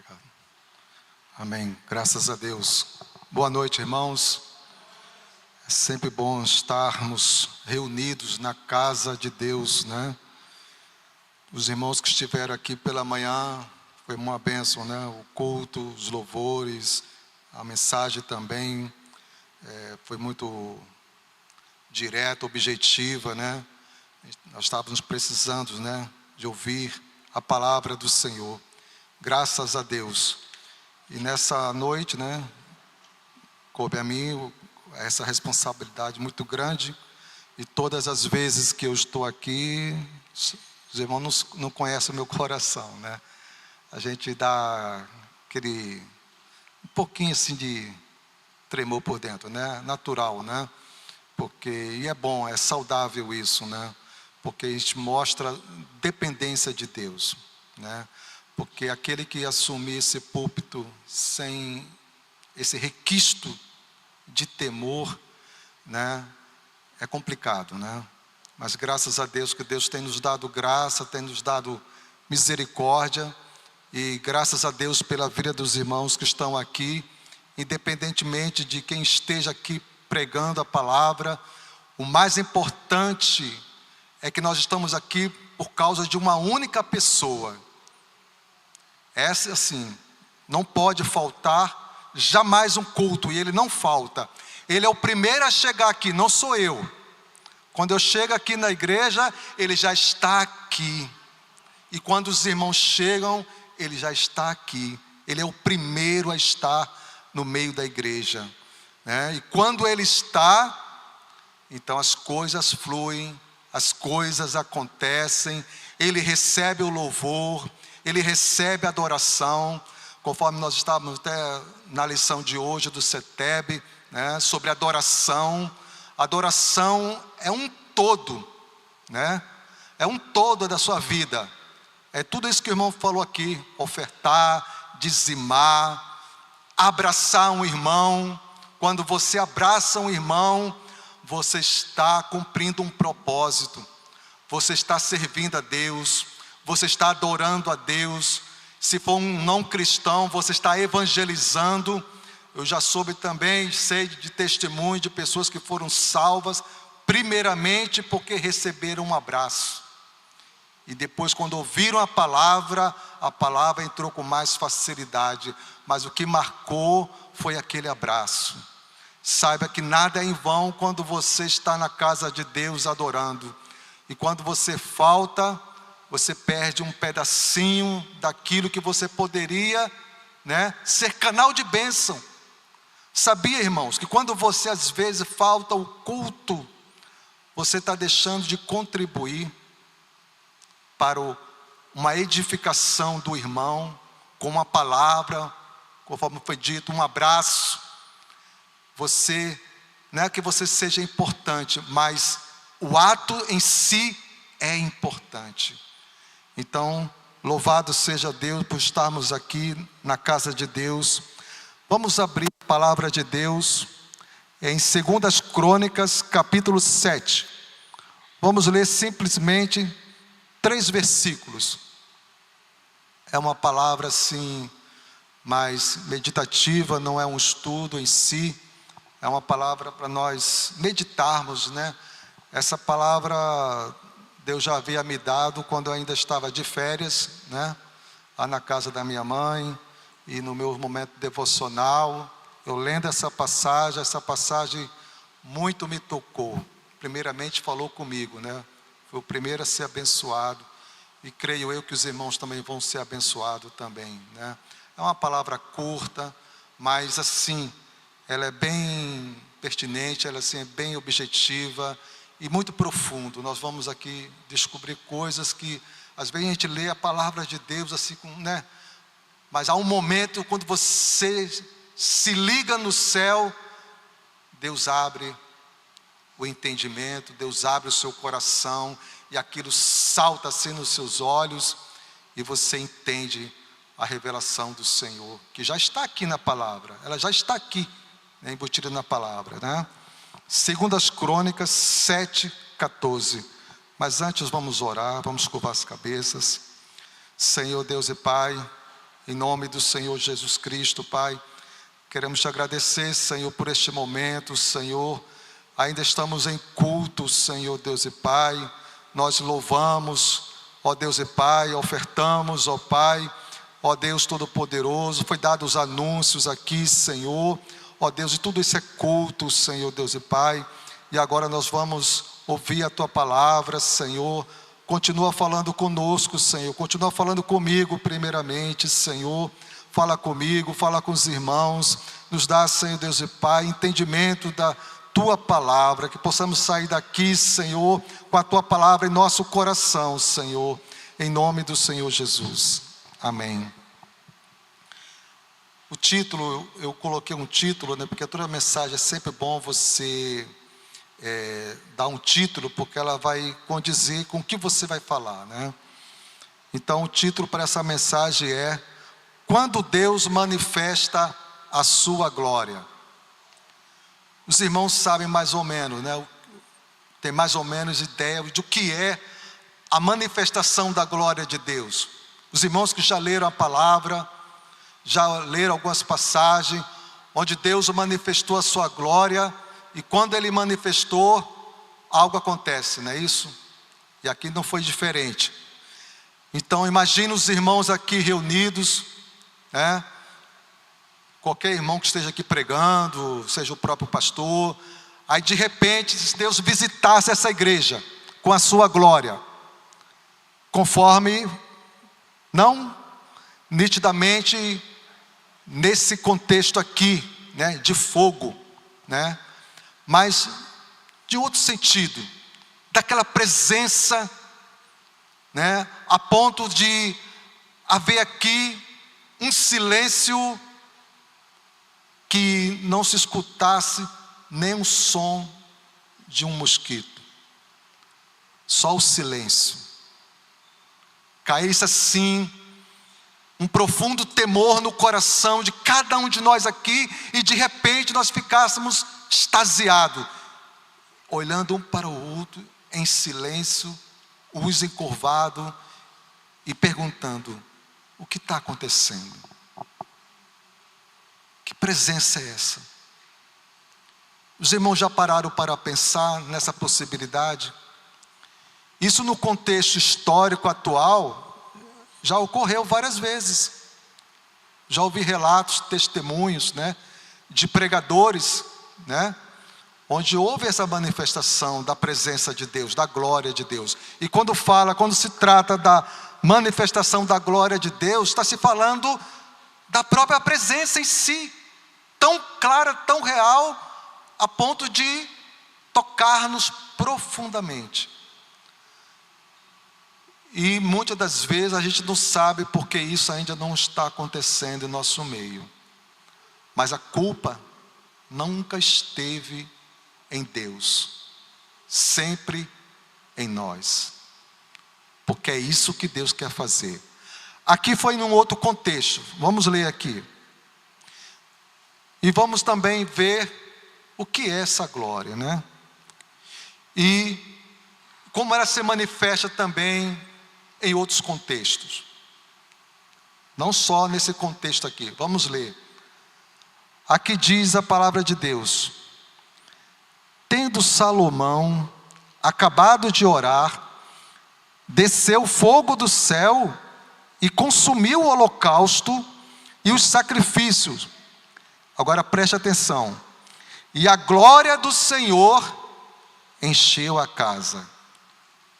Obrigado. Amém. Graças a Deus. Boa noite, irmãos. É sempre bom estarmos reunidos na casa de Deus, né? Os irmãos que estiveram aqui pela manhã, foi uma bênção, né? O culto, os louvores, a mensagem também foi muito direta, objetiva, né? Nós estávamos precisando, né, de ouvir a palavra do Senhor. Graças a Deus. E nessa noite, né, coube a mim essa responsabilidade muito grande. E todas as vezes que eu estou aqui, os irmãos não conhecem o meu coração, né? A gente dá aquele um pouquinho assim de tremor por dentro, né? Natural, né? E é bom, é saudável isso, né? Porque a gente mostra dependência de Deus, né? Porque aquele que assumir esse púlpito sem esse requisto de temor, né? É complicado, né? Mas graças a Deus que Deus tem nos dado graça, tem nos dado misericórdia. E graças a Deus pela vida dos irmãos que estão aqui, independentemente de quem esteja aqui pregando a palavra, o mais importante é que nós estamos aqui por causa de uma única pessoa. Essa, assim, não pode faltar jamais um culto, e ele não falta. Ele é o primeiro a chegar aqui, não sou eu. Quando eu chego aqui na igreja, ele já está aqui. E quando os irmãos chegam, ele já está aqui. Ele é o primeiro a estar no meio da igreja, né? E quando ele está, então as coisas fluem, as coisas acontecem, ele recebe o louvor, ele recebe a adoração, conforme nós estávamos até na lição de hoje do CETEB, né, sobre adoração. Adoração é um todo, né? É um todo da sua vida. É tudo isso que o irmão falou aqui: ofertar, dizimar, abraçar um irmão. Quando você abraça um irmão, você está cumprindo um propósito, você está servindo a Deus, você está adorando a Deus. Se for um não cristão, você está evangelizando. Eu já soube também, sei de testemunho de pessoas que foram salvas, primeiramente porque receberam um abraço. E depois, quando ouviram a palavra entrou com mais facilidade. Mas o que marcou foi aquele abraço. Saiba que nada é em vão quando você está na casa de Deus adorando. E quando você falta, você perde um pedacinho daquilo que você poderia, né, ser canal de bênção. Sabia, irmãos, que quando você às vezes falta o culto, você está deixando de contribuir para uma edificação do irmão, com uma palavra, conforme foi dito, um abraço. Você, não é que você seja importante, mas o ato em si é importante. Então, louvado seja Deus por estarmos aqui na casa de Deus. Vamos abrir a palavra de Deus em 2 Crônicas, capítulo 7. Vamos ler simplesmente 3 versículos. É uma palavra assim, mais meditativa, não é um estudo em si. É uma palavra para nós meditarmos, né? Essa palavra Deus já havia me dado quando eu ainda estava de férias, né? Lá na casa da minha mãe, e no meu momento devocional, eu lendo essa passagem muito me tocou. Primeiramente falou comigo, né? Foi o primeiro a ser abençoado, e creio eu que os irmãos também vão ser abençoados também, né? É uma palavra curta, mas assim, ela é bem pertinente, ela assim, é bem objetiva e muito profundo. Nós vamos aqui descobrir coisas que às vezes a gente lê a palavra de Deus assim, né? Mas há um momento quando você se liga no céu, Deus abre o entendimento, Deus abre o seu coração, e aquilo salta assim nos seus olhos, e você entende a revelação do Senhor, que já está aqui na palavra, ela já está aqui, né, embutida na palavra, né? 2 Crônicas 7:14. Mas antes vamos orar, vamos curvar as cabeças. Senhor Deus e Pai, Em nome do Senhor Jesus Cristo, Pai, queremos te agradecer, Senhor, por este momento, Senhor. Ainda estamos em culto, Senhor Deus e Pai. Nós louvamos, ó Deus e Pai, ofertamos, ó Pai, ó Deus Todo-Poderoso. Foi dados os anúncios aqui, Senhor, ó Deus, e tudo isso é culto, Senhor Deus e Pai. E agora nós vamos ouvir a Tua palavra, Senhor. Continua falando conosco, Senhor. Continua falando comigo, primeiramente, Senhor. Fala comigo, fala com os irmãos. Nos dá, Senhor Deus e Pai, entendimento da Tua palavra. Que possamos sair daqui, Senhor, com a Tua palavra em nosso coração, Senhor. Em nome do Senhor Jesus. Amém. O título, eu coloquei um título, né? Porque toda mensagem é sempre bom você dar um título, porque ela vai condizer com o que você vai falar, né? Então o título para essa mensagem é: quando Deus manifesta a sua glória. Os irmãos sabem mais ou menos, né? Tem mais ou menos ideia do que é a manifestação da glória de Deus. Os irmãos que já leram a palavra, já leram algumas passagens onde Deus manifestou a sua glória. E quando Ele manifestou, algo acontece, não é isso? E aqui não foi diferente. Então imagine os irmãos aqui reunidos, né? Qualquer irmão que esteja aqui pregando, seja o próprio pastor. Aí de repente Deus visitasse essa igreja com a sua glória. Conforme, não nitidamente nesse contexto aqui, né? De fogo, né? Mas de outro sentido, daquela presença, né, a ponto de haver aqui um silêncio que não se escutasse nem o som de um mosquito, só o silêncio. Caísse assim um profundo temor no coração de cada um de nós aqui, e de repente nós ficássemos extasiados, olhando um para o outro em silêncio, uns encurvados e perguntando: o que está acontecendo? Que presença é essa? Os irmãos já pararam para pensar nessa possibilidade? Isso no contexto histórico atual já ocorreu várias vezes. Já ouvi relatos, testemunhos, né, de pregadores, né, onde houve essa manifestação da presença de Deus, da glória de Deus. E quando se trata da manifestação da glória de Deus, está se falando da própria presença em si, tão clara, tão real, a ponto de tocar-nos profundamente. E muitas das vezes a gente não sabe porque isso ainda não está acontecendo em nosso meio. Mas a culpa nunca esteve em Deus, sempre em nós. Porque é isso que Deus quer fazer. Aqui foi num outro contexto. Vamos ler aqui. E vamos também ver o que é essa glória, né? E como ela se manifesta também em outros contextos. Não só nesse contexto aqui. Vamos ler. Aqui diz a palavra de Deus: tendo Salomão acabado de orar, desceu fogo do céu e consumiu o holocausto e os sacrifícios. Agora preste atenção. E a glória do Senhor encheu a casa.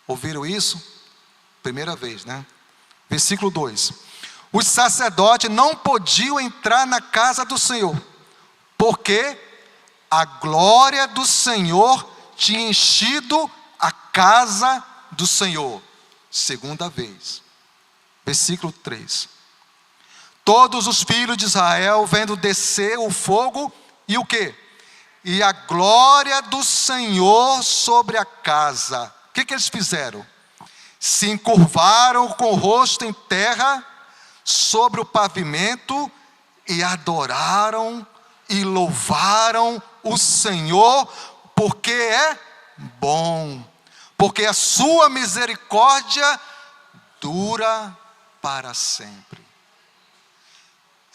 Ouviram isso? Primeira vez, né? Versículo 2. Os sacerdotes não podiam entrar na casa do Senhor, porque a glória do Senhor tinha enchido a casa do Senhor. Segunda vez. Versículo 3. Todos os filhos de Israel, vendo descer o fogo, e o quê? E a glória do Senhor sobre a casa. O que eles fizeram? Se encurvaram com o rosto em terra, sobre o pavimento, e adoraram e louvaram o Senhor, porque é bom, porque a sua misericórdia dura para sempre.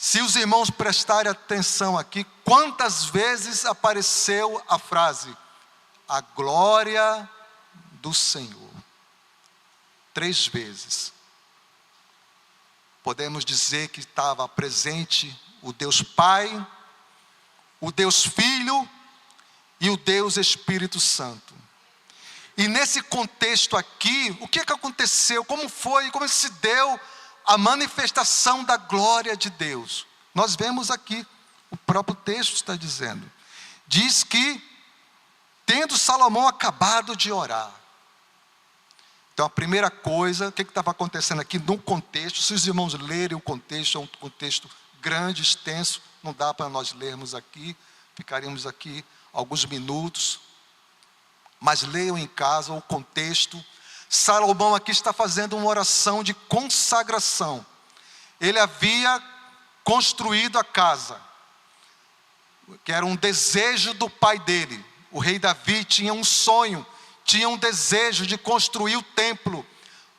Se os irmãos prestarem atenção aqui, quantas vezes apareceu a frase, a glória do Senhor? 3 vezes. Podemos dizer que estava presente o Deus Pai, o Deus Filho e o Deus Espírito Santo. E nesse contexto aqui, o que aconteceu? Como se deu a manifestação da glória de Deus? Nós vemos aqui, o próprio texto está dizendo. Diz que, tendo Salomão acabado de orar. Então a primeira coisa, o que estava acontecendo aqui no contexto, se os irmãos lerem o contexto, é um contexto grande, extenso, não dá para nós lermos aqui, ficaríamos aqui alguns minutos, mas leiam em casa o contexto. Salomão aqui está fazendo uma oração de consagração. Ele havia construído a casa, que era um desejo do pai dele. O rei Davi tinha um sonho, tinha um desejo de construir o templo,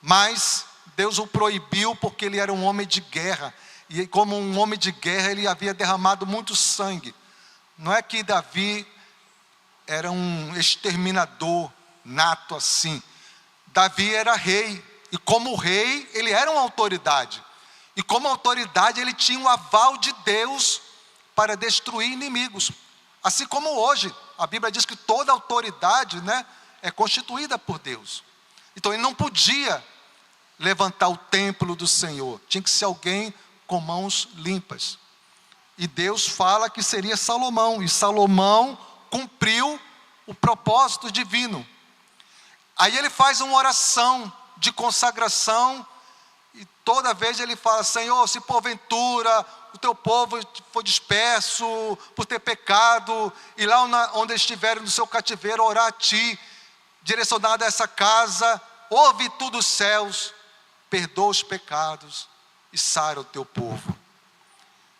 mas Deus o proibiu porque ele era um homem de guerra, e como um homem de guerra ele havia derramado muito sangue. Não é que Davi era um exterminador nato assim. Davi era rei, e como rei ele era uma autoridade, e como autoridade ele tinha um aval de Deus para destruir inimigos, assim como hoje, a Bíblia diz que toda autoridade, é constituída por Deus. Então ele não podia levantar o templo do Senhor, tinha que ser alguém com mãos limpas, e Deus fala que seria Salomão, e Salomão cumpriu o propósito divino. Aí ele faz uma oração de consagração, e toda vez ele fala, Senhor, se porventura o teu povo for disperso por ter pecado, e lá onde estiverem no seu cativeiro, orar a ti, direcionado a essa casa, ouve tu dos céus, perdoa os pecados e sara o teu povo.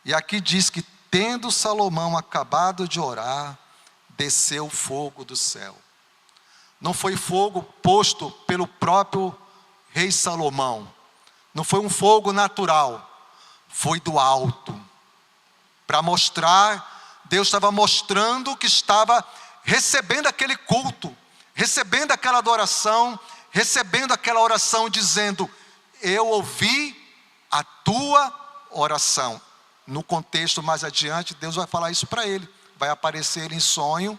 E aqui diz que, tendo Salomão acabado de orar, desceu fogo do céu. Não foi fogo posto pelo próprio rei Salomão, não foi um fogo natural, foi do alto, para mostrar, Deus estava mostrando que estava recebendo aquele culto, recebendo aquela adoração, recebendo aquela oração, dizendo, eu ouvi a tua oração. No contexto mais adiante, Deus vai falar isso para ele, vai aparecer em sonho.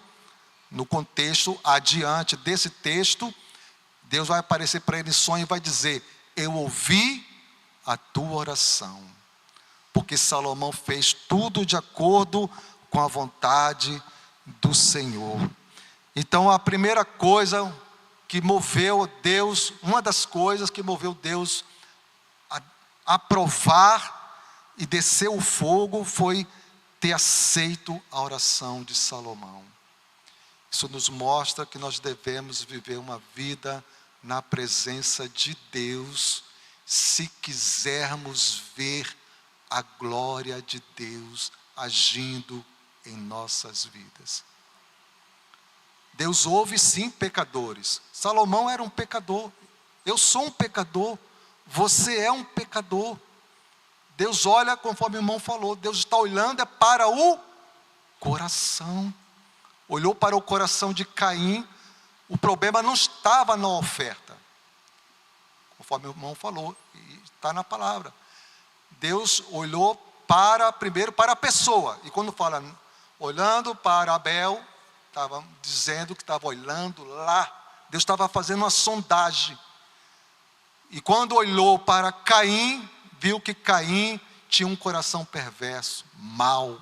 No contexto adiante desse texto, Deus vai aparecer para ele em sonho e vai dizer, eu ouvi a tua oração, porque Salomão fez tudo de acordo com a vontade do Senhor. Então a primeira coisa que moveu Deus, uma das coisas que moveu Deus a aprovar e descer o fogo, foi ter aceito a oração de Salomão. Isso nos mostra que nós devemos viver uma vida na presença de Deus, se quisermos ver a glória de Deus agindo em nossas vidas. Deus ouve sim pecadores. Salomão era um pecador. Eu sou um pecador. Você é um pecador. Deus olha, conforme o irmão falou, Deus está olhando para o coração. Olhou para o coração de Caim, o problema não estava na oferta, conforme o irmão falou, e está na palavra. Deus olhou primeiro para a pessoa, e quando fala olhando para Abel, estava dizendo que estava olhando lá, Deus estava fazendo uma sondagem, e quando olhou para Caim, viu que Caim tinha um coração perverso, mau.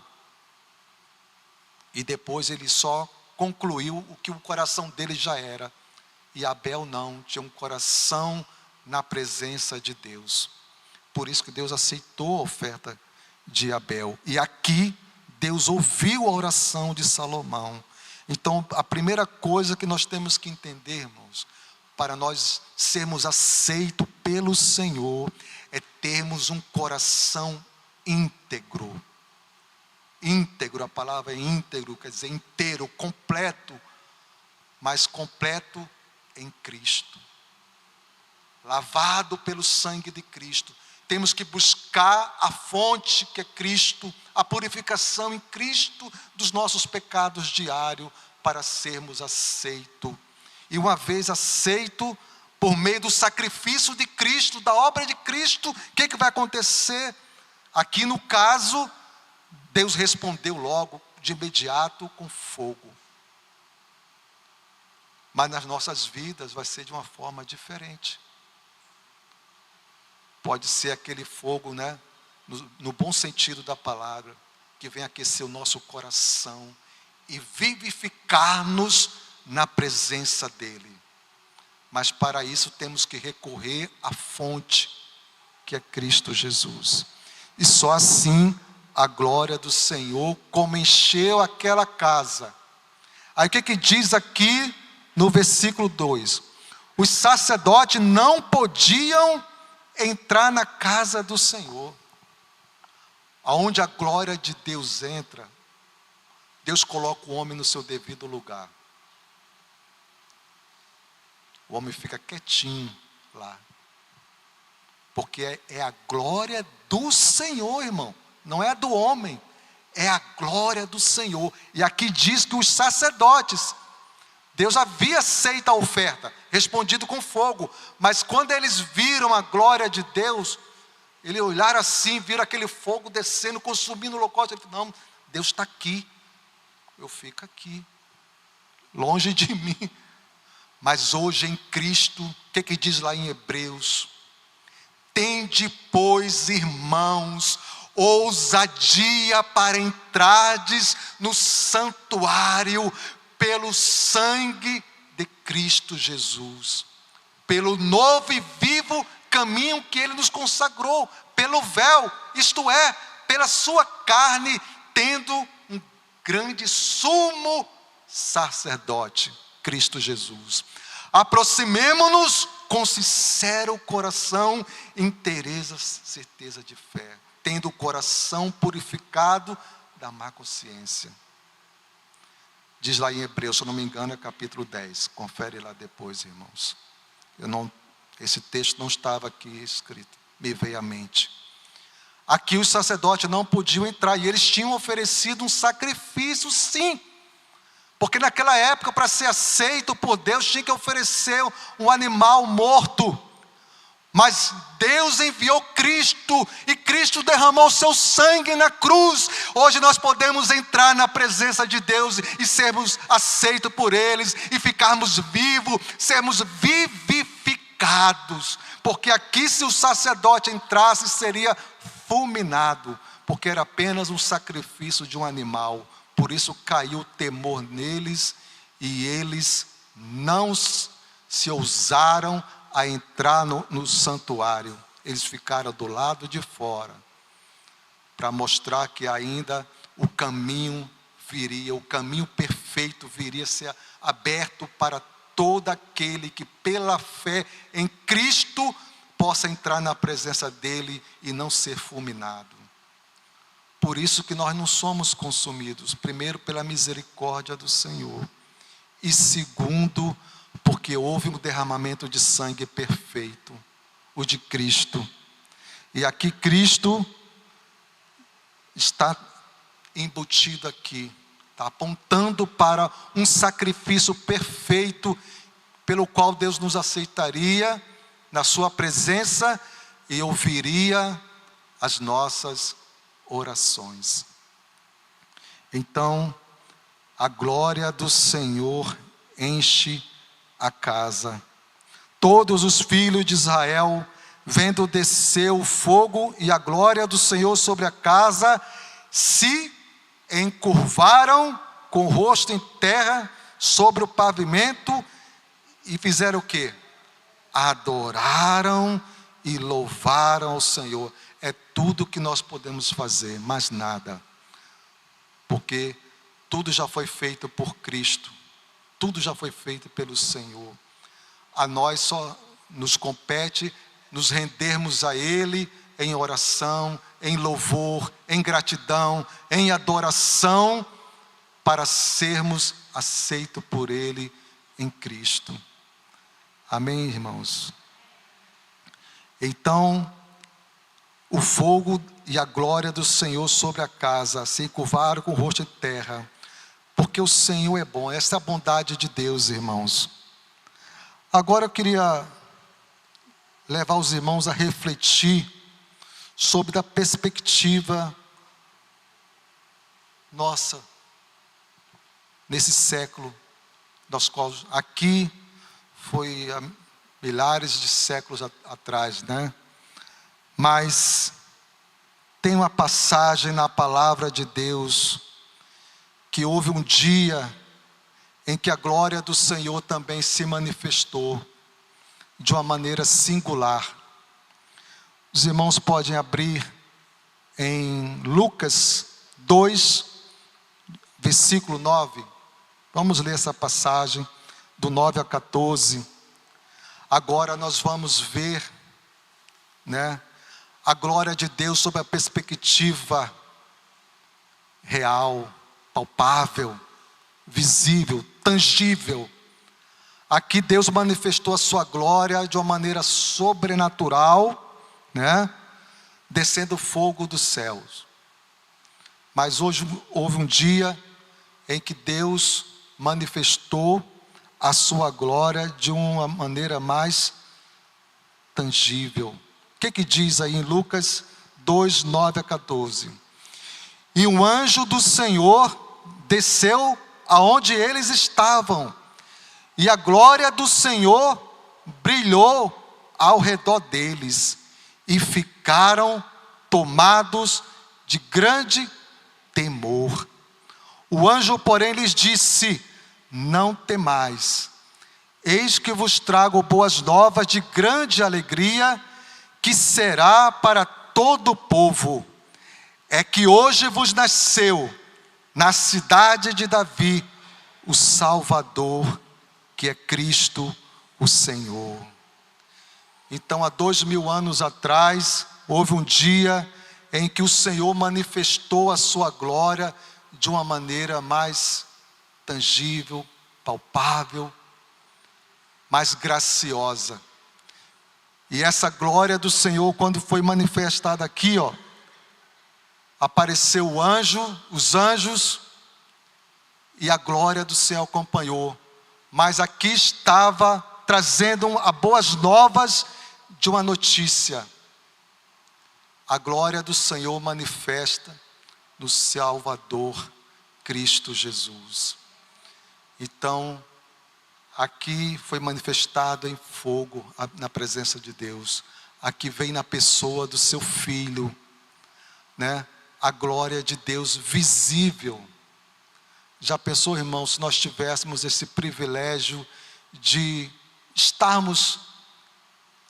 E depois ele só concluiu o que o coração dele já era. E Abel não, tinha um coração na presença de Deus. Por isso que Deus aceitou a oferta de Abel. E aqui Deus ouviu a oração de Salomão. Então a primeira coisa que nós temos que entender, irmãos, para nós sermos aceitos pelo Senhor, é termos um coração íntegro. Íntegro, a palavra é íntegro, quer dizer inteiro, completo, mas completo em Cristo, lavado pelo sangue de Cristo, temos que buscar a fonte que é Cristo, a purificação em Cristo dos nossos pecados diários, para sermos aceitos. E uma vez aceito, por meio do sacrifício de Cristo, da obra de Cristo, o que vai acontecer? Aqui no caso, Deus respondeu logo, de imediato, com fogo. Mas nas nossas vidas vai ser de uma forma diferente. Pode ser aquele fogo, né, no bom sentido da palavra, que vem aquecer o nosso coração e vivificar-nos na presença dEle. Mas para isso temos que recorrer à fonte, que é Cristo Jesus. E só assim a glória do Senhor como encheu aquela casa. Aí o que diz aqui no versículo 2? Os sacerdotes não podiam entrar na casa do Senhor. Aonde a glória de Deus entra, Deus coloca o homem no seu devido lugar. O homem fica quietinho lá. Porque é a glória do Senhor, irmão. Não é a do homem. É a glória do Senhor. E aqui diz que os sacerdotes, Deus havia aceito a oferta, respondido com fogo. Mas quando eles viram a glória de Deus, eles olharam assim, viram aquele fogo descendo, consumindo o holocausto. Ele falou, não, Deus está aqui. Eu fico aqui, longe de mim. Mas hoje em Cristo, o que diz lá em Hebreus? Tende, pois, irmãos, ousadia para entrardes no santuário pelo sangue de Cristo Jesus, pelo novo e vivo caminho que Ele nos consagrou, pelo véu, isto é, pela sua carne, tendo um grande sumo sacerdote, Cristo Jesus. Aproximemo-nos com sincero coração, inteira certeza de fé, tendo o coração purificado da má consciência. Diz lá em Hebreus, se eu não me engano, é capítulo 10. Confere lá depois, irmãos. Esse texto não estava aqui escrito, me veio à mente. Aqui os sacerdotes não podiam entrar, e eles tinham oferecido um sacrifício, sim. Porque naquela época, para ser aceito por Deus, tinha que oferecer um animal morto. Mas Deus enviou Cristo, e Cristo derramou o seu sangue na cruz. Hoje nós podemos entrar na presença de Deus e sermos aceitos por eles, e ficarmos vivos, sermos vivificados. Porque aqui, se o sacerdote entrasse, seria fulminado, porque era apenas um sacrifício de um animal. Por isso caiu o temor neles, e eles não se ousaram a entrar no santuário. Eles ficaram do lado de fora, para mostrar que ainda o caminho viria, o caminho perfeito viria a ser aberto para todo aquele que pela fé em Cristo possa entrar na presença dele e não ser fulminado. Por isso que nós não somos consumidos, primeiro pela misericórdia do Senhor, e segundo, porque houve um derramamento de sangue perfeito, o de Cristo. E aqui Cristo está embutido aqui, está apontando para um sacrifício perfeito, pelo qual Deus nos aceitaria na sua presença e ouviria as nossas orações. Então, a glória do Senhor enche a casa. Todos os filhos de Israel, vendo descer o fogo e a glória do Senhor sobre a casa, se encurvaram com o rosto em terra sobre o pavimento e fizeram o quê? Adoraram e louvaram ao Senhor. É tudo que nós podemos fazer, mais nada. Porque tudo já foi feito por Cristo. Tudo já foi feito pelo Senhor. A nós só nos compete nos rendermos a Ele em oração, em louvor, em gratidão, em adoração, para sermos aceitos por Ele em Cristo. Amém, irmãos? Então, o fogo e a glória do Senhor sobre a casa, se curvaram com o rosto em terra, porque o Senhor é bom. Essa é a bondade de Deus, irmãos. Agora eu queria levar os irmãos a refletir sobre a perspectiva nossa, nesse século, das quais aqui foi há milhares de séculos atrás, né? Mas tem uma passagem na palavra de Deus, que houve um dia em que a glória do Senhor também se manifestou, de uma maneira singular. Os irmãos podem abrir em Lucas 2, versículo 9. Vamos ler essa passagem, do 9 a 14. Agora nós vamos ver, né, a glória de Deus sob a perspectiva real, palpável, visível, tangível. Aqui Deus manifestou a sua glória de uma maneira sobrenatural, né, descendo fogo dos céus. Mas hoje houve um dia em que Deus manifestou a sua glória de uma maneira mais tangível. O que diz aí em Lucas 2, 9 a 14? E um anjo do Senhor desceu aonde eles estavam, e a glória do Senhor brilhou ao redor deles, e ficaram tomados de grande temor. O anjo, porém, lhes disse: não temais, eis que vos trago boas novas de grande alegria, que será para todo o povo. É que hoje vos nasceu, na cidade de Davi, o Salvador, que é Cristo o Senhor. Então, há 2000 anos atrás, houve um dia em que o Senhor manifestou a sua glória de uma maneira mais tangível, palpável, mais graciosa. E essa glória do Senhor, quando foi manifestada aqui, apareceu o anjo, os anjos, e a glória do céu acompanhou. Mas aqui estava trazendo a boas novas de uma notícia. A glória do Senhor manifesta no Salvador, Cristo Jesus. Então, aqui foi manifestado em fogo, na presença de Deus. Aqui vem na pessoa do seu Filho, né? A glória de Deus visível. Já pensou, irmão, se nós tivéssemos esse privilégio de estarmos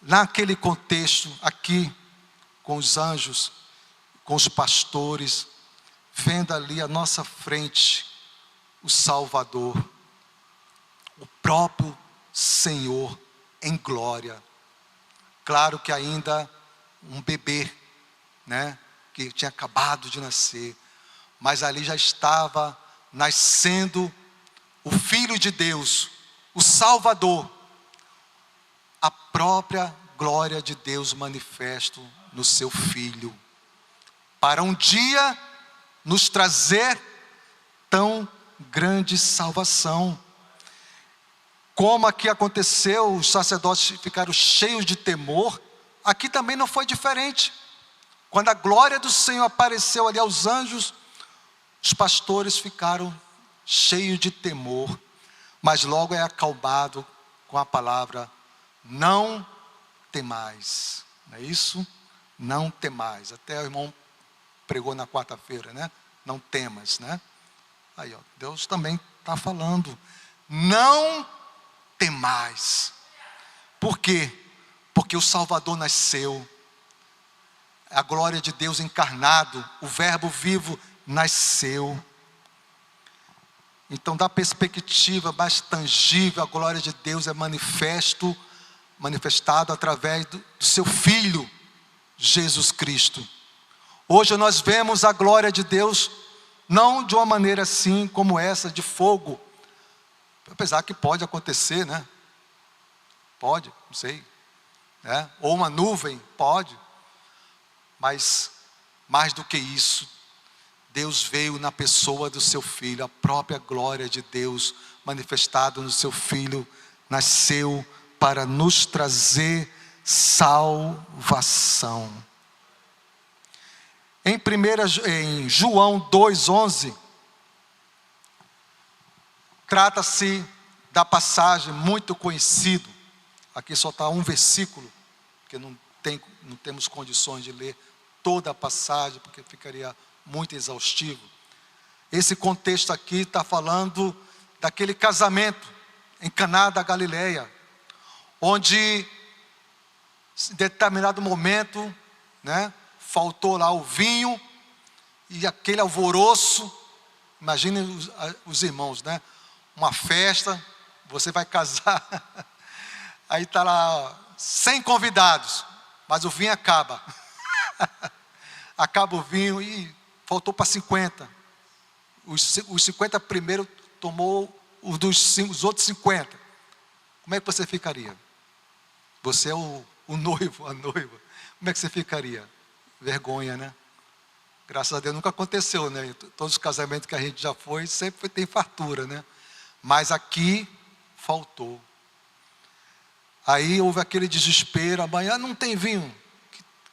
naquele contexto aqui, com os anjos, com os pastores, vendo ali à nossa frente o Salvador, o próprio Senhor em glória. Claro que ainda um bebê, né, que tinha acabado de nascer, mas ali já estava nascendo o Filho de Deus, o Salvador, a própria glória de Deus manifesto no seu Filho, para um dia nos trazer tão grande salvação. Como aqui aconteceu, os sacerdotes ficaram cheios de temor, aqui também não foi diferente. Quando a glória do Senhor apareceu ali aos anjos, os pastores ficaram cheios de temor, mas logo é acalmado com a palavra: não temais. Não é isso? Não temais. Até o irmão pregou na quarta-feira, né? Não temas, né? Aí, Deus também está falando: não temais. Por quê? Porque o Salvador nasceu. A glória de Deus encarnado, o Verbo vivo nasceu. Então, da perspectiva mais tangível, a glória de Deus é manifestado através do seu Filho, Jesus Cristo. Hoje nós vemos a glória de Deus, não de uma maneira assim como essa, de fogo. Apesar que pode acontecer, né? Pode, não sei. Ou uma nuvem, pode. Mas, mais do que isso, Deus veio na pessoa do seu Filho, a própria glória de Deus manifestada no seu Filho, nasceu para nos trazer salvação. Em João 2,11, trata-se da passagem muito conhecida. Aqui só está um versículo, porque não temos condições de ler toda a passagem, porque ficaria muito exaustivo. Esse contexto aqui está falando daquele casamento em Caná da Galileia, onde em determinado momento, faltou lá o vinho e aquele alvoroço. Imagine os irmãos, uma festa, você vai casar, aí está lá 100 convidados, mas o vinho acaba. Acaba o vinho e faltou para 50. Os 50 primeiros tomou os outros 50. Como é que você ficaria? Você é o noivo, a noiva. Como é que você ficaria? Vergonha, né? Graças a Deus nunca aconteceu, né? Todos os casamentos que a gente já foi, sempre tem fartura, né? Mas aqui faltou. Aí houve aquele desespero, amanhã não tem vinho.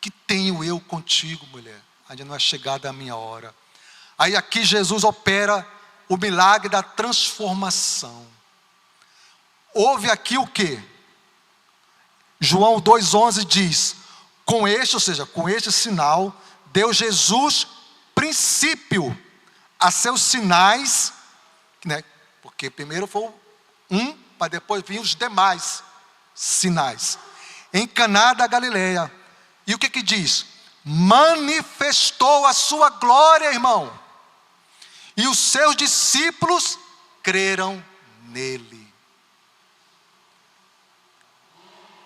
Que tenho eu contigo, mulher? Ainda não é chegada a minha hora. Aí aqui Jesus opera o milagre da transformação. Houve aqui o quê? João 2,11 diz: com este sinal, deu Jesus princípio a seus sinais, porque primeiro foi um, para depois vir os demais sinais. Em Caná da Galileia. E o que diz? Manifestou a sua glória, irmão. E os seus discípulos creram nele.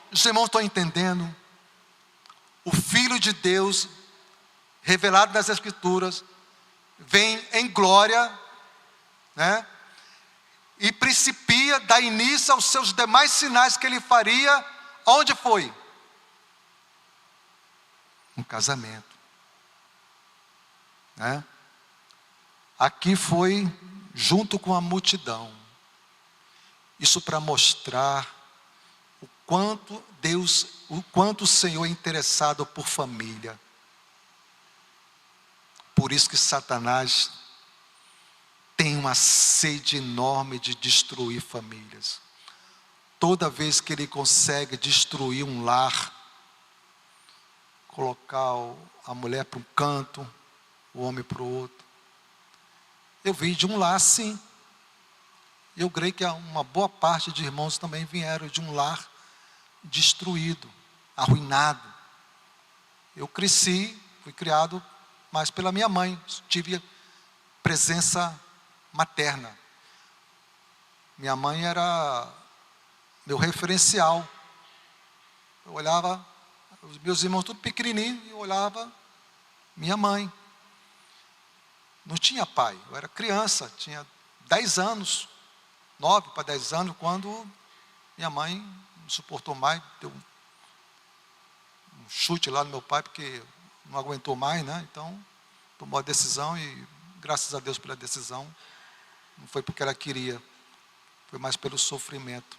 Os irmãos estão entendendo? O Filho de Deus, revelado nas Escrituras, vem em glória, e principia, dá início aos seus demais sinais que ele faria. Onde foi? Um casamento. Aqui foi junto com a multidão. Isso para mostrar o quanto o Senhor é interessado por família. Por isso que Satanás tem uma sede enorme de destruir famílias. Toda vez que ele consegue destruir um lar, colocar a mulher para um canto, o homem para o outro. Eu vi de um lar assim. Eu creio que uma boa parte de irmãos também vieram de um lar destruído, arruinado. Eu cresci, fui criado mais pela minha mãe, tive presença materna. Minha mãe era meu referencial. Eu olhava, os meus irmãos tudo pequenininho, e eu olhava minha mãe. Não tinha pai, eu era criança, tinha 10 anos, 9 para 10 anos, quando minha mãe não suportou mais, deu um chute lá no meu pai, porque não aguentou mais, então tomou a decisão, e graças a Deus pela decisão. Não foi porque ela queria, foi mais pelo sofrimento.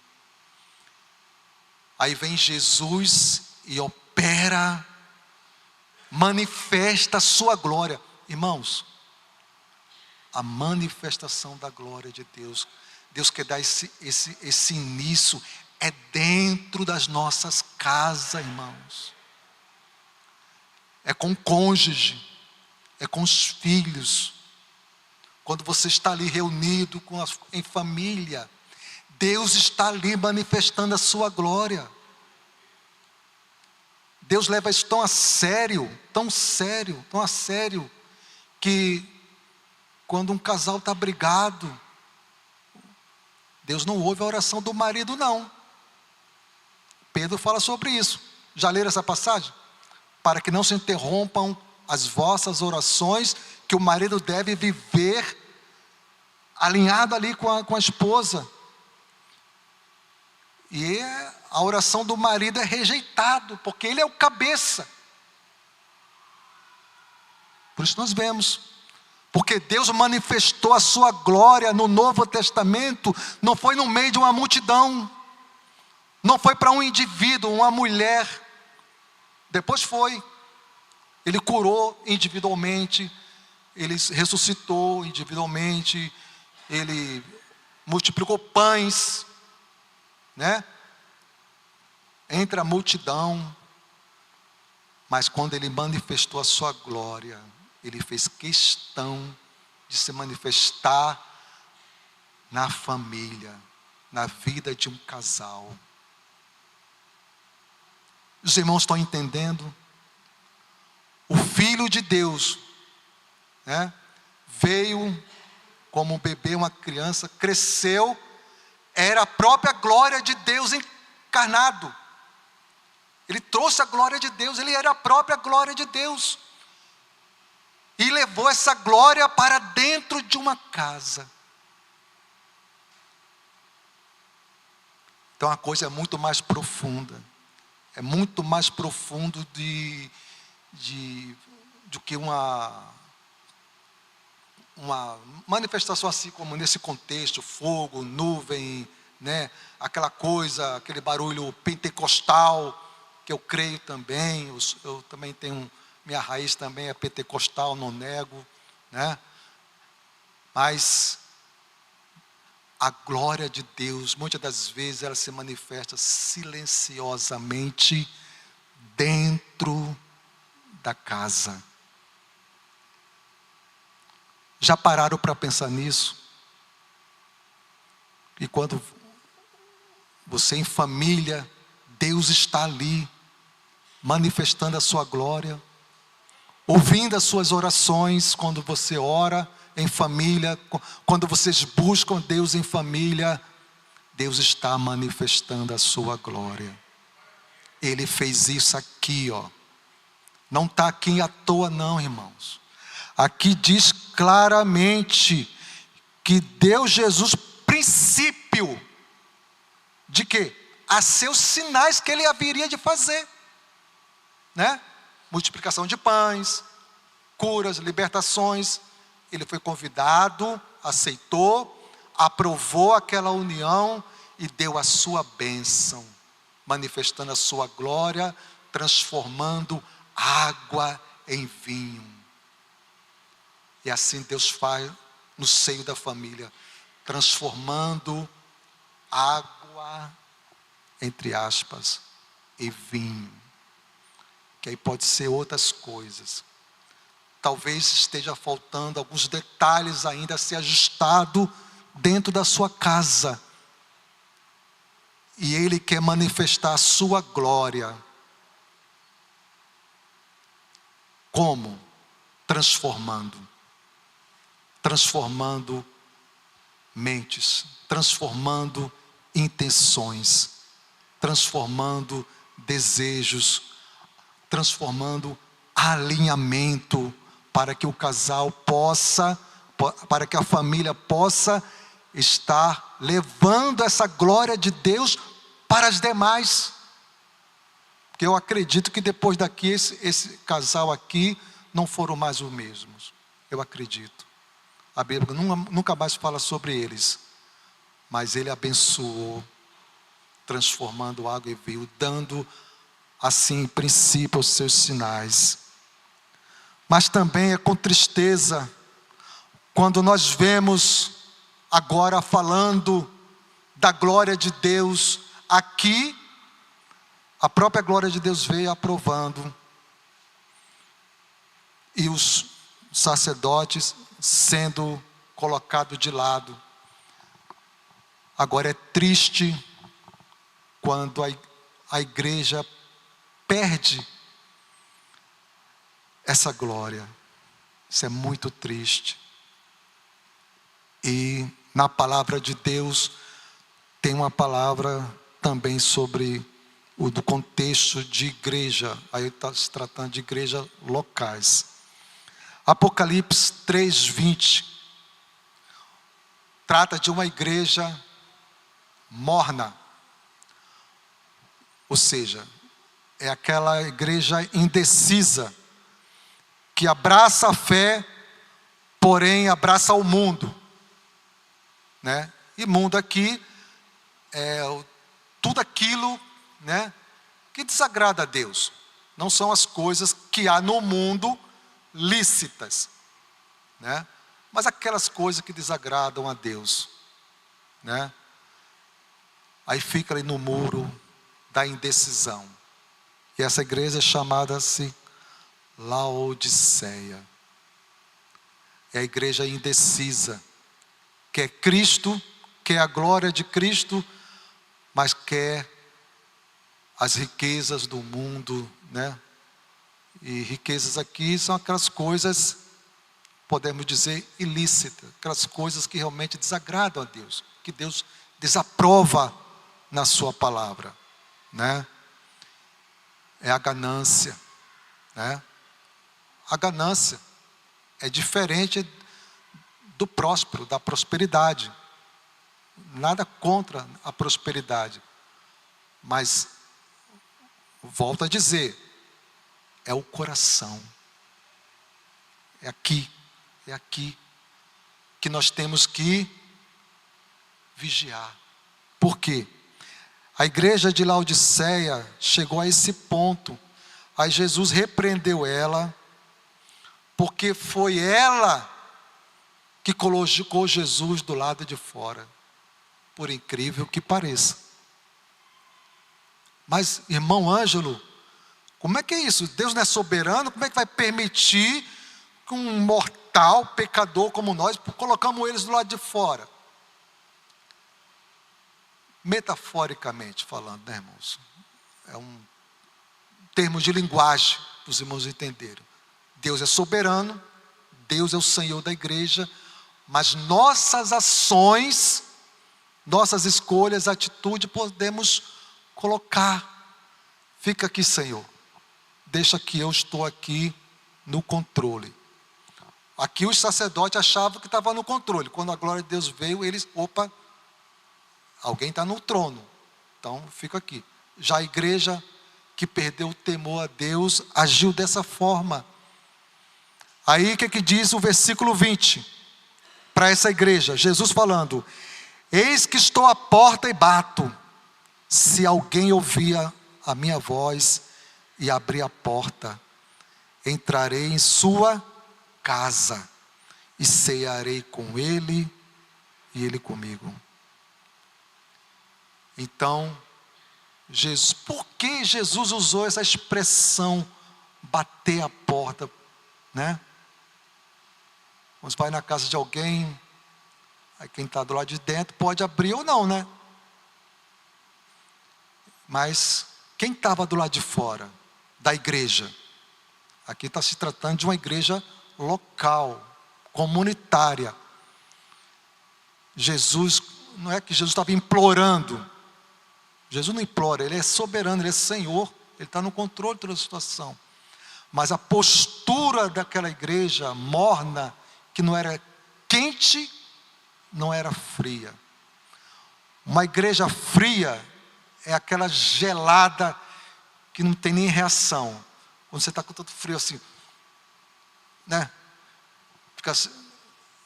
Aí vem Jesus e opera, manifesta a sua glória. Irmãos, a manifestação da glória de Deus, Deus quer dar esse início, é dentro das nossas casas, irmãos. É com o cônjuge, é com os filhos. Quando você está ali reunido em família, Deus está ali manifestando a sua glória. Deus leva isso tão a sério, que quando um casal está brigado, Deus não ouve a oração do marido, não. Pedro fala sobre isso. Já leram essa passagem? Para que não se interrompam as vossas orações, que o marido deve viver alinhado ali com a esposa. E a oração do marido é rejeitado, porque ele é o cabeça. Por isso nós vemos. Porque Deus manifestou a sua glória no Novo Testamento, não foi no meio de uma multidão, não foi para um indivíduo, uma mulher. Depois foi. Ele curou individualmente, ele ressuscitou individualmente, ele multiplicou pães, né? Entre a multidão. Mas quando ele manifestou a sua glória, ele fez questão de se manifestar na família, na vida de um casal. Os irmãos estão entendendo? O Filho de Deus, né, veio como um bebê, uma criança, cresceu, era a própria glória de Deus encarnado. Ele trouxe a glória de Deus, ele era a própria glória de Deus. E levou essa glória para dentro de uma casa. Então a coisa é muito mais profunda. É muito mais profundo do que uma manifestação assim como nesse contexto, fogo, nuvem, né? Aquela coisa, aquele barulho pentecostal, que eu creio também, eu também tenho, minha raiz também é pentecostal, não nego, né? Mas a glória de Deus, muitas das vezes ela se manifesta silenciosamente dentro da casa. Já pararam para pensar nisso? E quando você em família, Deus está ali, manifestando a sua glória, ouvindo as suas orações, quando você ora em família, quando vocês buscam Deus em família, Deus está manifestando a sua glória. Ele fez isso aqui, ó. Não está aqui à toa não, irmãos. Aqui diz claramente que deu Jesus princípio de quê? A seus sinais que ele haveria de fazer, né? Multiplicação de pães, curas, libertações. Ele foi convidado, aceitou, aprovou aquela união e deu a sua bênção, manifestando a sua glória, transformando água em vinho. E assim Deus faz no seio da família, transformando água, entre aspas, em vinho. Que aí pode ser outras coisas. Talvez esteja faltando alguns detalhes ainda a ser ajustado dentro da sua casa. E Ele quer manifestar a sua glória. Como? Transformando mentes, transformando intenções, transformando desejos, transformando alinhamento, para que o casal possa, para que a família possa estar levando essa glória de Deus para as demais. Porque eu acredito que depois daqui, esse casal aqui não foram mais os mesmos. Eu acredito. A Bíblia nunca mais fala sobre eles. Mas Ele abençoou, transformando água em vinho, dando assim, em princípio, os seus sinais. Mas também é com tristeza quando nós vemos agora falando da glória de Deus aqui, a própria glória de Deus veio aprovando, e os sacerdotes sendo colocados de lado. Agora é triste quando a igreja perde essa glória. Isso é muito triste. E na palavra de Deus tem uma palavra também sobre o do contexto de igreja. Aí está se tratando de igrejas locais. Apocalipse 3:20 trata de uma igreja morna. Ou seja, é aquela igreja indecisa, que abraça a fé, porém abraça o mundo, né? E mundo aqui é tudo aquilo, né, que desagrada a Deus. Não são as coisas que há no mundo lícitas, né? Mas aquelas coisas que desagradam a Deus, né? Aí fica ali no muro da indecisão. E essa igreja é chamada-se Laodiceia. É a igreja indecisa, quer Cristo, quer a glória de Cristo, mas quer as riquezas do mundo, né? E riquezas aqui são aquelas coisas, podemos dizer, ilícitas, aquelas coisas que realmente desagradam a Deus, que Deus desaprova na sua palavra, né? É a ganância, né? A ganância é diferente do próspero, da prosperidade. Nada contra a prosperidade, mas volto a dizer, é o coração. É aqui que nós temos que vigiar. Por quê? A igreja de Laodiceia chegou a esse ponto. Aí Jesus repreendeu ela, porque foi ela que colocou Jesus do lado de fora. Por incrível que pareça. Mas, irmão Ângelo, como é que é isso? Deus não é soberano? Como é que vai permitir que um mortal, pecador como nós, colocamos eles do lado de fora? Metaforicamente falando, né, irmãos? É um termo de linguagem para os irmãos entenderem. Deus é soberano, Deus é o Senhor da igreja, mas nossas ações, nossas escolhas, atitude, podemos colocar. Fica aqui, Senhor. Deixa que eu estou aqui no controle. Aqui os sacerdotes achavam que estava no controle. Quando a glória de Deus veio, eles, opa, alguém está no trono. Então, fica aqui. Já a igreja que perdeu o temor a Deus, agiu dessa forma. Aí, o que diz o versículo 20? Para essa igreja, Jesus falando: eis que estou à porta e bato. Se alguém ouvir a minha voz e abrir a porta, entrarei em sua casa e cearei com ele e ele comigo. Então, Jesus, por que Jesus usou essa expressão bater a porta, né? Quando você vai na casa de alguém, aí quem está do lado de dentro pode abrir ou não, né? Mas quem estava do lado de fora da igreja? Aqui está se tratando de uma igreja local, comunitária. Jesus, não é que Jesus estava implorando. Jesus não implora, Ele é soberano, Ele é Senhor, Ele está no controle de toda a situação. Mas a postura daquela igreja morna, que não era quente, não era fria. Uma igreja fria é aquela gelada que não tem nem reação. Quando você está com tanto frio assim, né? Fica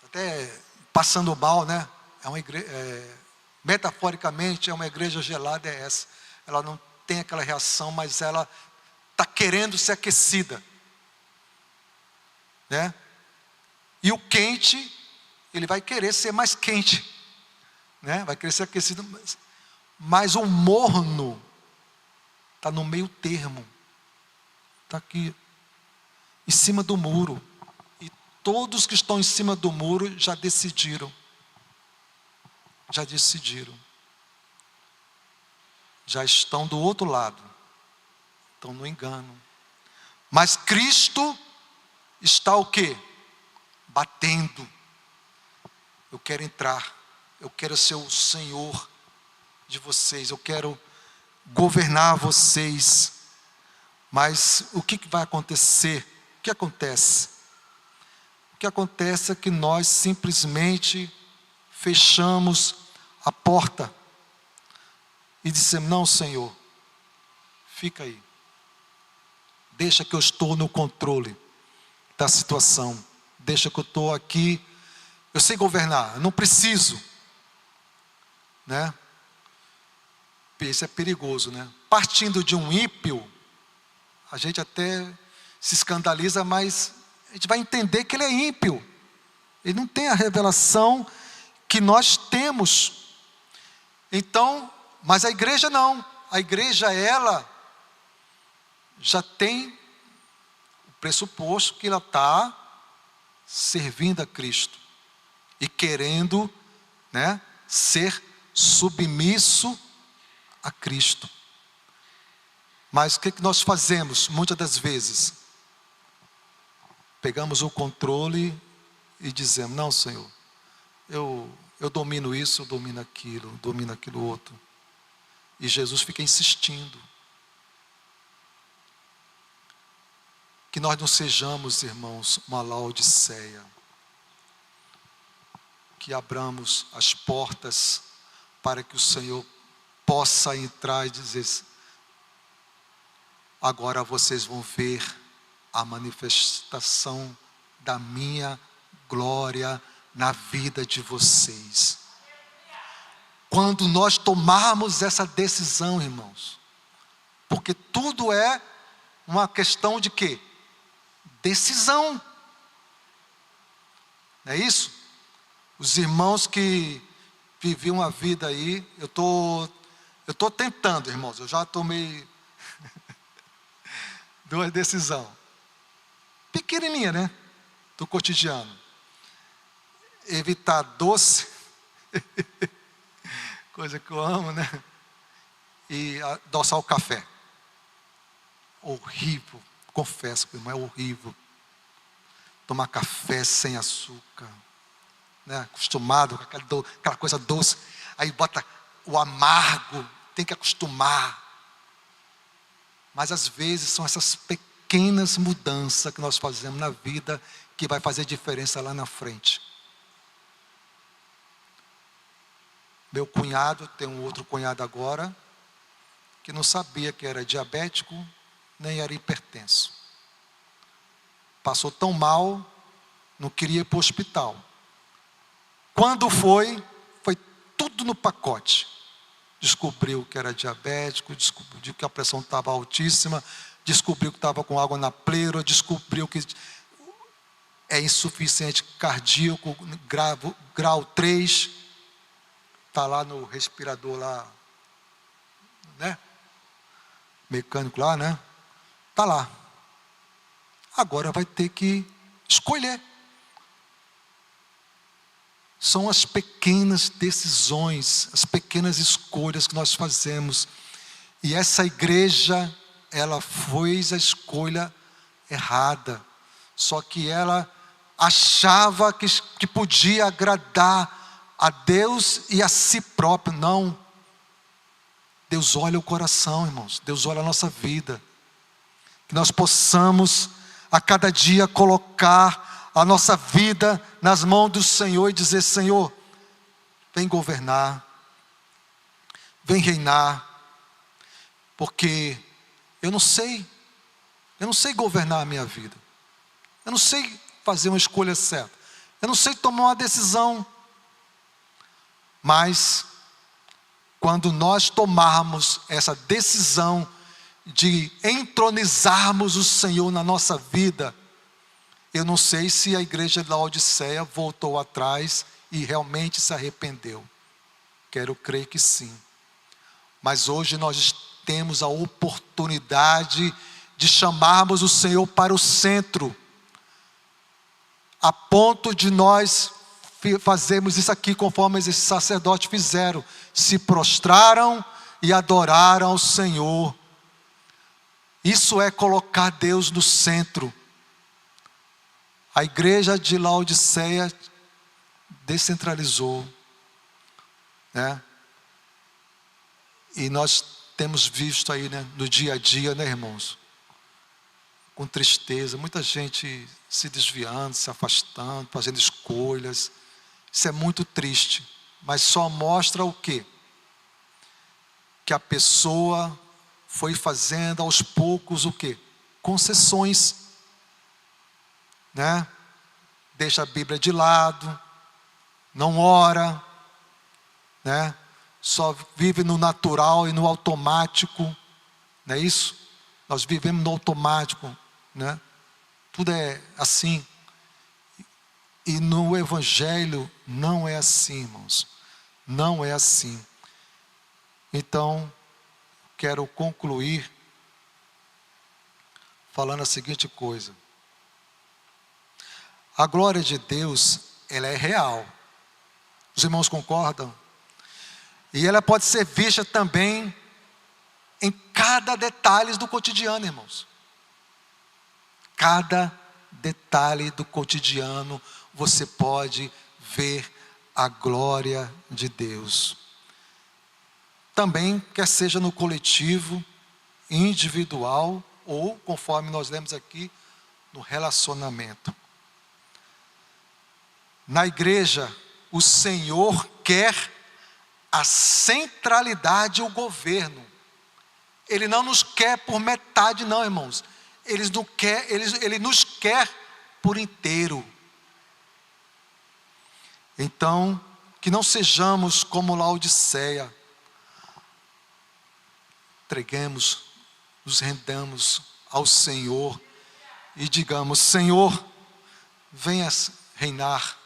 até passando mal, né? É uma igreja, metaforicamente, é uma igreja gelada, é essa. Ela não tem aquela reação, mas ela está querendo ser aquecida, né? E o quente, ele vai querer ser mais quente, né? Vai querer ser aquecido, mas o morno está no meio termo, está aqui, em cima do muro. E todos que estão em cima do muro já decidiram. Já estão do outro lado, estão no engano. Mas Cristo está o quê? Batendo. Eu quero entrar, eu quero ser o Senhor de vocês, eu quero governar vocês. Mas o que vai acontecer? O que acontece? O que acontece é que nós simplesmente fechamos a porta e dissemos: não, Senhor, fica aí, deixa que eu estou no controle. da situação. Deixa que eu estou aqui, eu sei governar, eu não preciso, né? Isso é perigoso, né? Partindo de um ímpio, a gente até se escandaliza, mas a gente vai entender que ele é ímpio. Ele não tem a revelação que nós temos. Então, mas a igreja não. A igreja, ela já tem o pressuposto que ela está servindo a Cristo e querendo, né, ser submisso a Cristo. Mas o que nós fazemos muitas das vezes? Pegamos o controle e dizemos: não, Senhor, eu domino isso, eu domino aquilo outro. E Jesus fica insistindo. Que nós não sejamos, irmãos, uma Laodiceia. Que abramos as portas para que o Senhor possa entrar e dizer: agora vocês vão ver a manifestação da minha glória na vida de vocês. Quando nós tomarmos essa decisão, irmãos, porque tudo é uma questão de quê? Decisão. Não é isso? Os irmãos que viviam a vida aí, eu tô tentando, irmãos, eu já tomei duas decisões. Pequenininha, né? Do cotidiano. Evitar doce, coisa que eu amo, né? E adoçar o café. Horrível, confesso, irmão, é horrível. Tomar café sem açúcar, né? Acostumado com aquela coisa doce, aí bota o amargo, tem que acostumar. Mas às vezes são essas pequenas mudanças que nós fazemos na vida que vai fazer diferença lá na frente. Meu cunhado, tem um outro cunhado agora, que não sabia que era diabético, nem era hipertenso. Passou tão mal, não queria ir para o hospital. Quando foi tudo no pacote. Descobriu que era diabético, descobriu que a pressão estava altíssima, descobriu que estava com água na pleura, descobriu que é insuficiente cardíaco, grau 3, está lá no respirador lá, né? Mecânico lá, né? Está lá. Agora vai ter que escolher. São as pequenas decisões, as pequenas escolhas que nós fazemos. E essa igreja, ela fez a escolha errada. Só que ela achava que podia agradar a Deus e a si próprio. Não. Deus olha o coração, irmãos. Deus olha a nossa vida. Que nós possamos a cada dia colocar a nossa vida nas mãos do Senhor e dizer: Senhor, vem governar, vem reinar, porque eu não sei governar a minha vida, eu não sei fazer uma escolha certa, eu não sei tomar uma decisão, mas quando nós tomarmos essa decisão de entronizarmos o Senhor na nossa vida, eu não sei se a igreja da Laodiceia voltou atrás e realmente se arrependeu. Quero crer que sim. Mas hoje nós temos a oportunidade de chamarmos o Senhor para o centro, a ponto de nós fazermos isso aqui conforme esses sacerdotes fizeram. Se prostraram e adoraram ao Senhor. Isso é colocar Deus no centro. A igreja de Laodiceia descentralizou, né? E nós temos visto aí, né, no dia a dia, né, irmãos? Com tristeza, muita gente se desviando, se afastando, fazendo escolhas. Isso é muito triste, mas só mostra o quê? Que a pessoa foi fazendo aos poucos o quê? Concessões. né? Deixa a Bíblia de lado, não ora, né? Só vive no natural e no automático, não é isso? Nós vivemos no automático, né? Tudo é assim. E no Evangelho não é assim, irmãos. Não é assim. Então, quero concluir falando a seguinte coisa. A glória de Deus, ela é real. Os irmãos concordam? E ela pode ser vista também em cada detalhe do cotidiano, irmãos. Cada detalhe do cotidiano você pode ver a glória de Deus. Também, quer seja no coletivo, individual, ou, conforme nós lemos aqui, no relacionamento. Na igreja, o Senhor quer a centralidade e o governo. Ele não nos quer por metade não, irmãos. Ele nos quer por inteiro. Então, que não sejamos como Laodiceia. Entreguemos, nos rendamos ao Senhor e digamos: Senhor, venha reinar,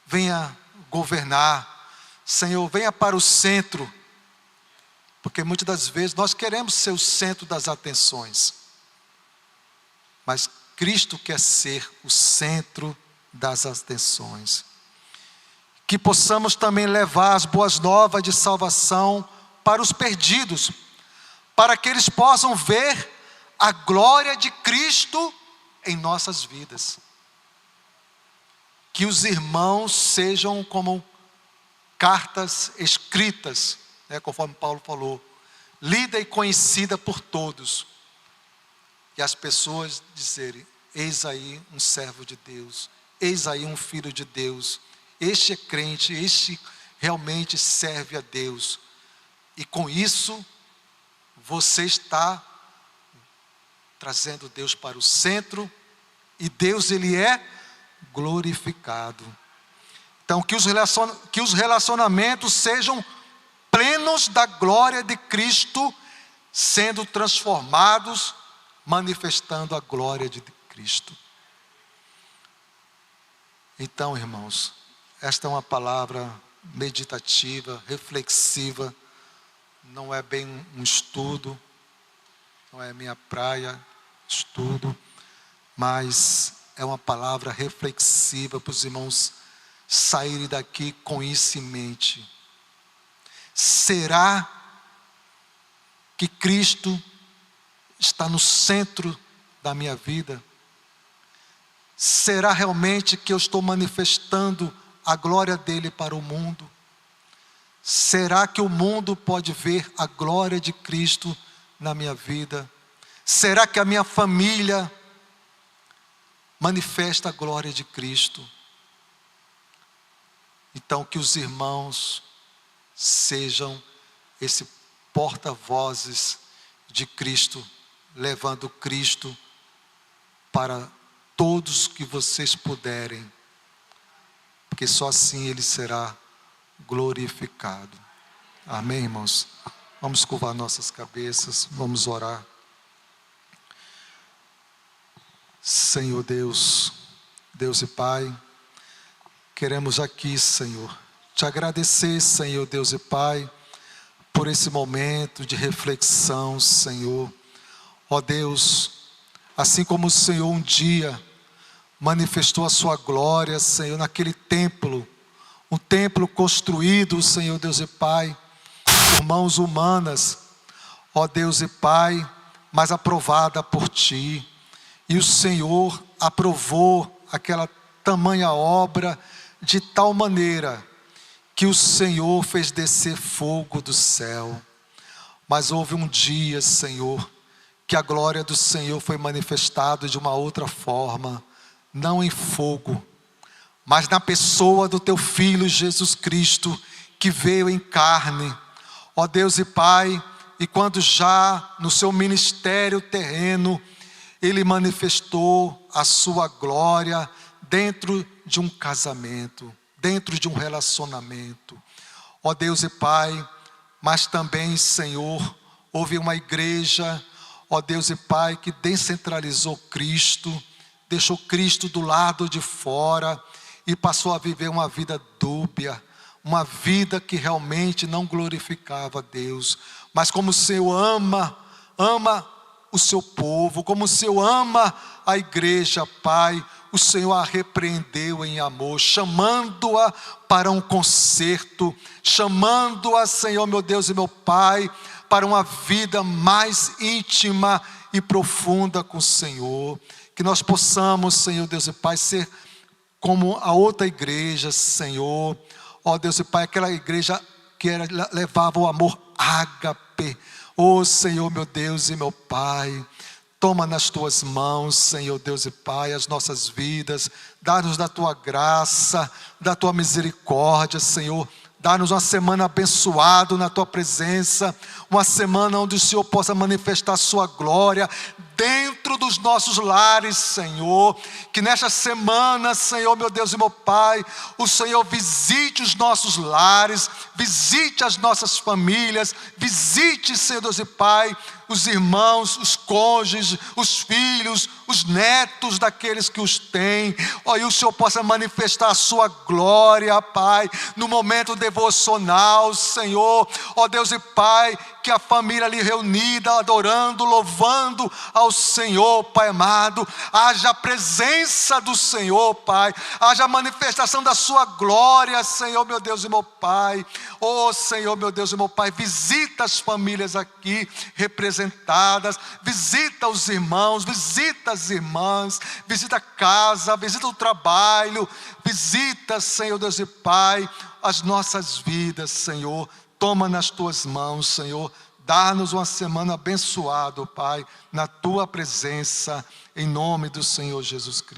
venha governar. Senhor, venha para o centro. Porque muitas das vezes nós queremos ser o centro das atenções. Mas Cristo quer ser o centro das atenções. Que possamos também levar as boas novas de salvação para os perdidos, para que eles possam ver a glória de Cristo em nossas vidas. Que os irmãos sejam como cartas escritas, né, conforme Paulo falou, lida e conhecida por todos. E as pessoas dizerem: eis aí um servo de Deus, eis aí um filho de Deus, este é crente, este realmente serve a Deus. E com isso, você está trazendo Deus para o centro, e Deus, Ele é glorificado. Então, que os relacionamentos sejam plenos da glória de Cristo, sendo transformados, manifestando a glória de Cristo. Então, irmãos, esta é uma palavra meditativa, reflexiva, não é bem um estudo, não é minha praia, estudo, mas é uma palavra reflexiva para os irmãos saírem daqui com isso em mente. Será que Cristo está no centro da minha vida? Será realmente que eu estou manifestando a glória dele para o mundo? Será que o mundo pode ver a glória de Cristo na minha vida? Será que a minha família manifesta a glória de Cristo? Então, que os irmãos sejam esse porta-vozes de Cristo, levando Cristo para todos que vocês puderem, porque só assim Ele será glorificado. Amém, irmãos? Vamos curvar nossas cabeças, vamos orar. Senhor Deus, Deus e Pai, queremos aqui, Senhor, te agradecer, Senhor Deus e Pai, por esse momento de reflexão, Senhor. Ó Deus, assim como o Senhor um dia manifestou a sua glória, Senhor, naquele templo, um templo construído, Senhor Deus e Pai, por mãos humanas, ó Deus e Pai, mas aprovada por Ti. E o Senhor aprovou aquela tamanha obra de tal maneira que o Senhor fez descer fogo do céu. Mas houve um dia, Senhor, que a glória do Senhor foi manifestada de uma outra forma, não em fogo, mas na pessoa do Teu Filho Jesus Cristo, que veio em carne. Ó Deus e Pai, e quando já no Seu ministério terreno, Ele manifestou a sua glória dentro de um casamento, dentro de um relacionamento. Ó Deus e Pai, mas também, Senhor, houve uma igreja, ó Deus e Pai, que descentralizou Cristo, deixou Cristo do lado de fora e passou a viver uma vida dúbia, uma vida que realmente não glorificava a Deus. Mas como o Senhor ama o seu povo, como o Senhor ama a igreja, Pai, o Senhor a repreendeu em amor, chamando-a para um concerto, chamando-a, Senhor, meu Deus e meu Pai, para uma vida mais íntima e profunda com o Senhor. Que nós possamos, Senhor, Deus e Pai, ser como a outra igreja, Senhor. Ó Deus e Pai, aquela igreja que levava o amor ágape. Ó Senhor, meu Deus e meu Pai, toma nas tuas mãos, Senhor Deus e Pai, as nossas vidas. Dá-nos da tua graça, da tua misericórdia, Senhor. Dá-nos uma semana abençoada na tua presença, uma semana onde o Senhor possa manifestar a sua glória dentro dos nossos lares, Senhor. Que nesta semana, Senhor, meu Deus e meu Pai, o Senhor visite os nossos lares, visite as nossas famílias, visite, Senhor Deus e Pai, os irmãos, os cônjuges, os filhos, os netos daqueles que os têm. Ó, e o Senhor possa manifestar a sua glória, Pai, no momento devocional, Senhor. Ó Deus e Pai, que a família ali reunida, adorando, louvando ao Senhor, Pai amado, haja a presença do Senhor, Pai, haja a manifestação da sua glória, Senhor, meu Deus e meu Pai. Ó Senhor, meu Deus e meu Pai, visita as famílias aqui representadas, visita os irmãos, visita as irmãs, visita a casa, visita o trabalho, visita, Senhor Deus e Pai, as nossas vidas, Senhor. Toma nas tuas mãos, Senhor. Dá-nos uma semana abençoada, Pai, na tua presença, em nome do Senhor Jesus Cristo.